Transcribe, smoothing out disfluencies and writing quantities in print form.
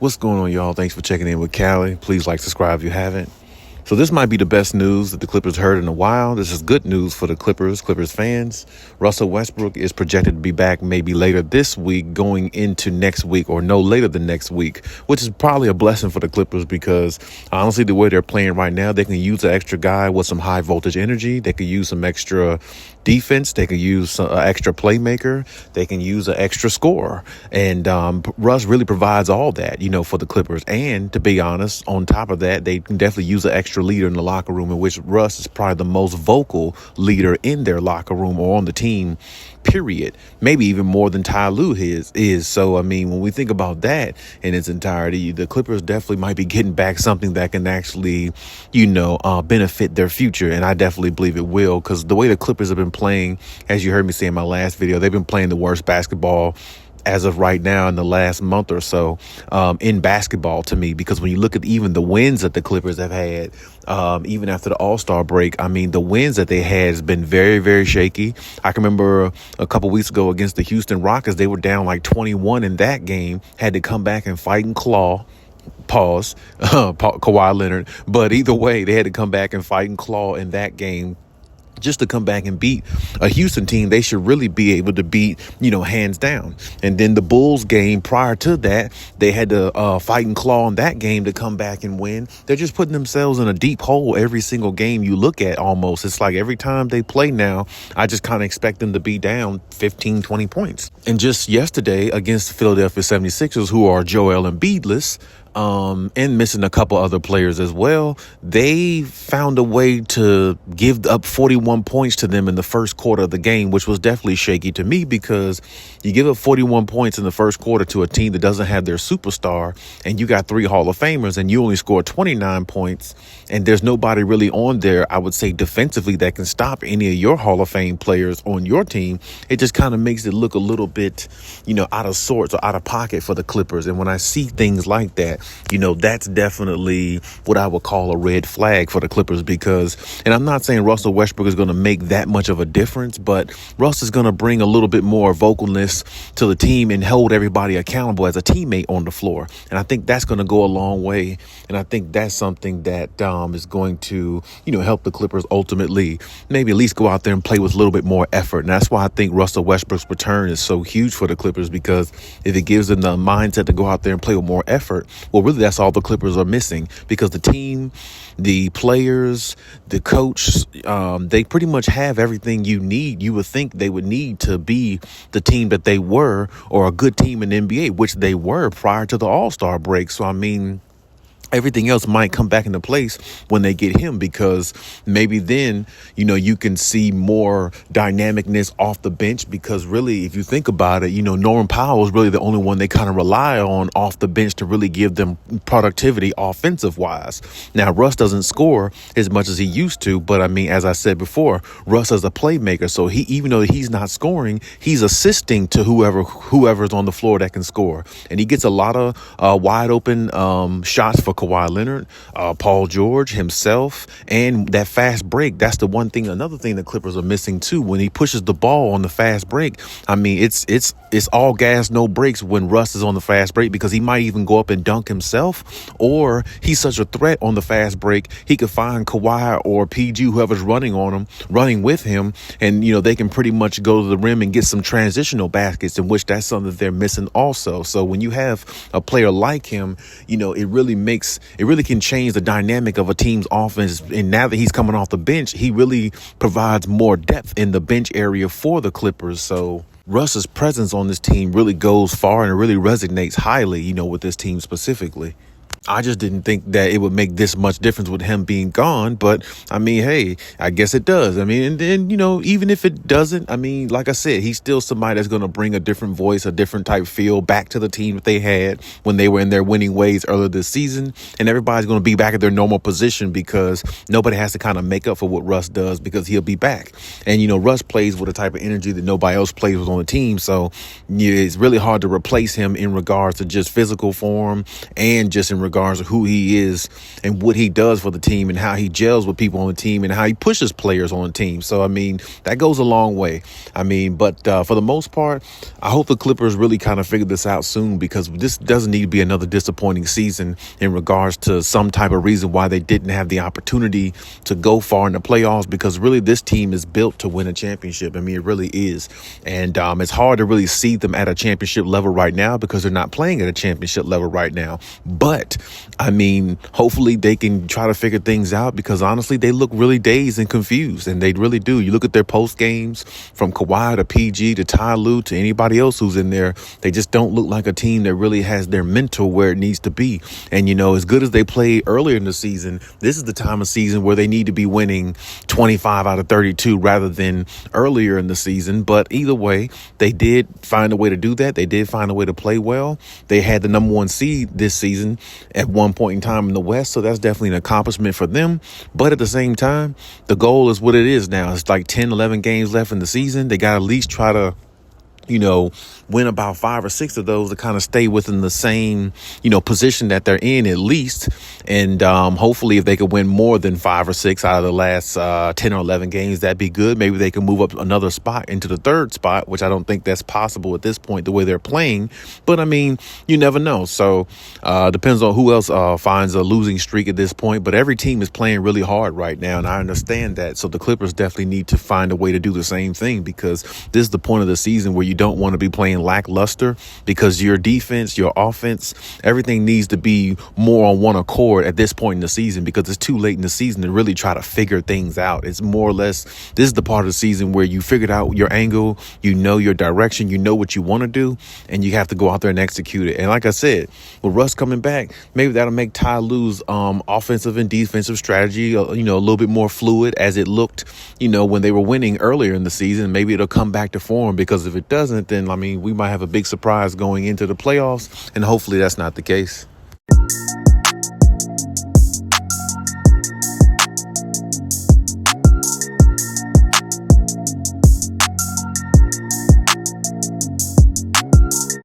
What's going on, y'all? Thanks for checking in with Callie. Please like, subscribe if you haven't. So this might be the best news that the Clippers heard in a while. This is good news for the Clippers fans. Russell Westbrook is projected to be back maybe later this week, going into next week, or no later than next week, which is probably a blessing for the Clippers because honestly, the way they're playing right now, they can use an extra guy with some high voltage energy. They could use some extra defense. They could use an extra playmaker. They can use an extra scorer. And Russ really provides all that, for the Clippers. And to be honest, on top of that, they can definitely use an extra leader in the locker room, in which Russ is probably the most vocal leader in their locker room or on the team, period. Maybe even more than Ty Lue is. So, when we think about that in its entirety, the Clippers definitely might be getting back something that can actually, benefit their future. And I definitely believe it will, because the way the Clippers have been playing, as you heard me say in my last video, they've been playing the worst basketball as of right now in the last month or so in basketball to me, because when you look at even the wins that the Clippers have had, even after the All-Star break, the wins that they had has been very, very shaky. I can remember a couple weeks ago against the Houston Rockets, they were down like 21 in that game, had to come back and fight and claw. Pause, Kawhi Leonard. But either way, they had to come back and fight and claw in that game just to come back and beat a Houston team they should really be able to beat, hands down. And then the Bulls game prior to that, they had to fight and claw in that game to come back and win. They're just putting themselves in a deep hole every single game you look at almost. It's like every time they play now, I just kind of expect them to be down 15, 20 points. And just yesterday against the Philadelphia 76ers, who are Joel Embiidless, and missing a couple other players as well, they found a way to give up 41 points to them in the first quarter of the game, which was definitely shaky to me, because you give up 41 points in the first quarter to a team that doesn't have their superstar, and you got 3 Hall of Famers, and you only scored 29 points, and there's nobody really on there, I would say, defensively that can stop any of your Hall of Fame players on your team. It just kind of makes it look a little bit, out of sorts or out of pocket for the Clippers. And when I see things like that, that's definitely what I would call a red flag for the Clippers, because, and I'm not saying Russell Westbrook is going to make that much of a difference, but Russ is going to bring a little bit more vocalness to the team and hold everybody accountable as a teammate on the floor. And I think that's going to go a long way. And I think that's something that is going to, help the Clippers ultimately maybe at least go out there and play with a little bit more effort. And that's why I think Russell Westbrook's return is so huge for the Clippers, because if it gives them the mindset to go out there and play with more effort, well, really, that's all the Clippers are missing, because the team, the players, the coach, they pretty much have everything you need. You would think they would need to be the team that they were, or a good team in the NBA, which they were prior to the All-Star break. So, everything else might come back into place when they get him, because maybe then, you can see more dynamicness off the bench, because really, if you think about it, Norman Powell is really the only one they kind of rely on off the bench to really give them productivity offensive wise. Now, Russ doesn't score as much as he used to, but as I said before, Russ is a playmaker. So he, even though he's not scoring, he's assisting to whoever's on the floor that can score. And he gets a lot of wide open shots for Kawhi Leonard, Paul George himself, and that fast break. That's the one thing. Another thing the Clippers are missing too. When he pushes the ball on the fast break, it's all gas, no brakes when Russ is on the fast break, because he might even go up and dunk himself, or he's such a threat on the fast break, he could find Kawhi or PG, whoever's running with him, and they can pretty much go to the rim and get some transitional baskets, in which that's something that they're missing also. So when you have a player like him, it really can change the dynamic of a team's offense. And now that he's coming off the bench, he really provides more depth in the bench area for the Clippers. So Russ's presence on this team really goes far, and it really resonates highly, with this team specifically. I just didn't think that it would make this much difference with him being gone. But hey, I guess it does. And then, even if it doesn't, like I said, he's still somebody that's going to bring a different voice, a different type feel back to the team that they had when they were in their winning ways earlier this season. And everybody's going to be back at their normal position, because nobody has to kind of make up for what Russ does, because he'll be back. And, Russ plays with a type of energy that nobody else plays with on the team. So it's really hard to replace him in regards to just physical form, and just in regards to who he is and what he does for the team and how he gels with people on the team and how he pushes players on the team. So, I mean, that goes a long way. I mean, but for the most part, I hope the Clippers really kind of figure this out soon, because this doesn't need to be another disappointing season in regards to some type of reason why they didn't have the opportunity to go far in the playoffs, because really this team is built to win a championship. I mean, it really is. And it's hard to really see them at a championship level right now because they're not playing at a championship level right now. But I mean, hopefully they can try to figure things out, because honestly, they look really dazed and confused, and they really do. You look at their post games from Kawhi to PG to Ty Lue to anybody else who's in there, they just don't look like a team that really has their mental where it needs to be. And, you know, as good as they played earlier in the season, this is the time of season where they need to be winning 25 out of 32 rather than earlier in the season. But either way, they did find a way to do that. They did find a way to play well. They had the number one seed this season at one point in time in the West, so that's definitely an accomplishment for them. But at the same time, the goal is what it is now. It's like 10, 11 games left in the season. They got to at least try to, you know, win about 5 or 6 of those to kind of stay within the same, you know, position that they're in at least. And hopefully if they could win more than 5 or 6 out of the last 10 or 11 games, that'd be good. Maybe they can move up another spot into the 3rd spot, which I don't think that's possible at this point, the way they're playing. But I mean, you never know. So depends on who else finds a losing streak at this point. But every team is playing really hard right now, and I understand that. So the Clippers definitely need to find a way to do the same thing, because this is the point of the season where you don't want to be playing lackluster, because your defense, your offense, everything needs to be more on one accord at this point in the season, because it's too late in the season to really try to figure things out. It's more or less, this is the part of the season where you figured out your angle, you know your direction, you know what you want to do, and you have to go out there and execute it. And like I said, with Russ coming back, maybe that'll make Ty Lue's offensive and defensive strategy, you know, a little bit more fluid, as it looked, you know, when they were winning earlier in the season. Maybe it'll come back to form, because if it doesn't, then I mean, we might have a big surprise going into the playoffs, and hopefully that's not the case.